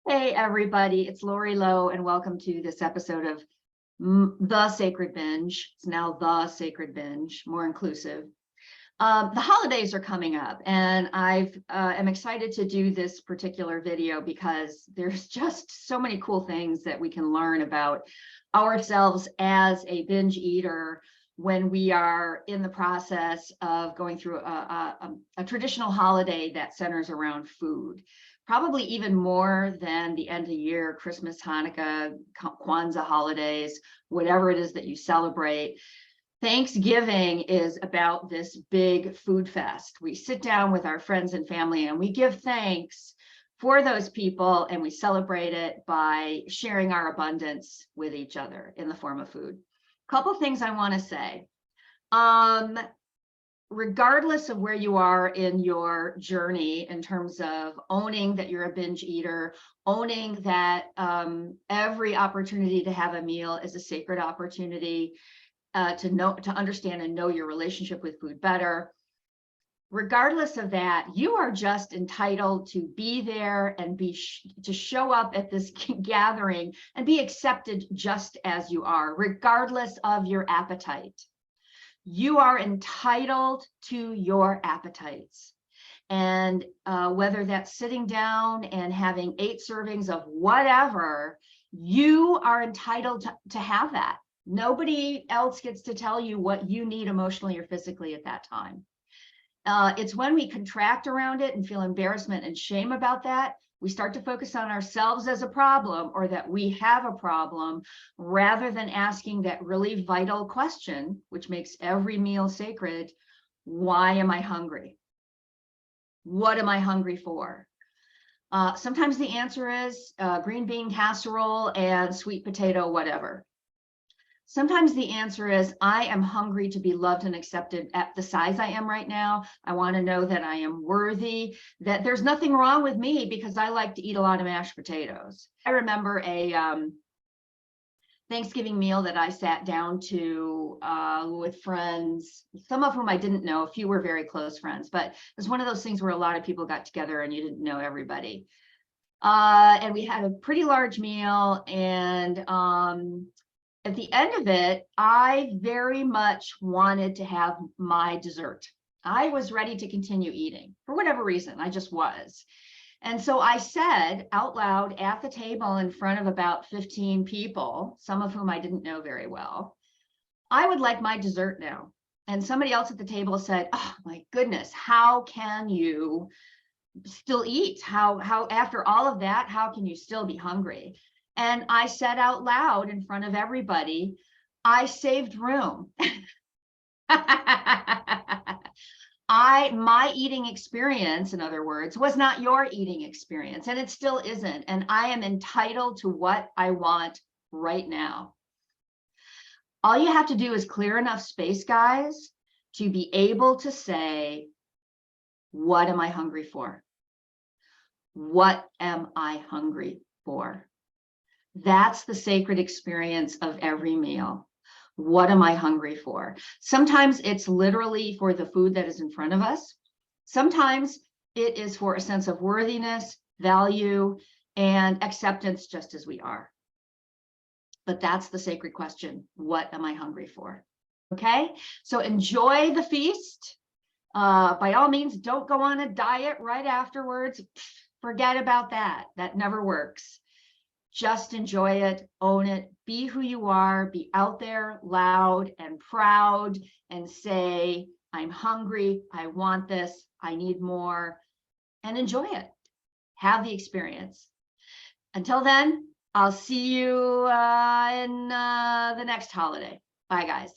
Hey everybody, it's Lori Lowe and welcome to this episode of The Sacred Binge. It's now The Sacred Binge, more inclusive. The holidays are coming up and I'm excited to do this particular video because there's just so many cool things that we can learn about ourselves as a binge eater when we are in the process of going through a traditional holiday that centers around food. Probably even more than the end of year, Christmas, Hanukkah, Kwanzaa holidays, whatever it is that you celebrate. Thanksgiving is about this big food fest. We sit down with our friends and family and we give thanks for those people and we celebrate it by sharing our abundance with each other in the form of food. A couple things I want to say. Regardless of where you are in your journey in terms of owning that you're a binge eater, owning that every opportunity to have a meal is a sacred opportunity to understand and know your relationship with food better. Regardless of that, you are just entitled to be there and to show up at this gathering and be accepted just as you are, regardless of your appetite. You are entitled to your appetites. And whether that's sitting down and having 8 servings of whatever, you are entitled to have that. Nobody else gets to tell you what you need emotionally or physically at that time. It's when we contract around it and feel embarrassment and shame about that, we start to focus on ourselves as a problem or that we have a problem, rather than asking that really vital question, which makes every meal sacred. Why am I hungry? What am I hungry for? Sometimes the answer is green bean casserole and sweet potato, whatever. Sometimes the answer is, I am hungry to be loved and accepted at the size I am right now. I want to know that I am worthy, that there's nothing wrong with me because I like to eat a lot of mashed potatoes. I remember a Thanksgiving meal that I sat down to with friends, some of whom I didn't know, a few were very close friends, but it was one of those things where a lot of people got together and you didn't know everybody. And we had a pretty large meal, and at the end of it, I very much wanted to have my dessert. I was ready to continue eating for whatever reason. I just was. And so I said out loud at the table in front of about 15 people, some of whom I didn't know very well, I would like my dessert now. And somebody else at the table said, oh my goodness, how can you still eat? How after all of that, how can you still be hungry? And I said out loud in front of everybody, I saved room. My eating experience, in other words, was not your eating experience, and it still isn't. And I am entitled to what I want right now. All you have to do is clear enough space, guys, to be able to say, what am I hungry for? What am I hungry for? That's the sacred experience of every meal. What am I hungry for? Sometimes it's literally for the food that is in front of us. Sometimes it is for a sense of worthiness, value, and acceptance just as we are. But that's the sacred question. What am I hungry for? Okay, so enjoy the feast. By all means, don't go on a diet right afterwards. Forget about that. That never works. Just enjoy it, own it, be who you are, be out there loud and proud and say, I'm hungry, I want this, I need more, and enjoy it. Have the experience. Until then, I'll see you in the next holiday. Bye, guys.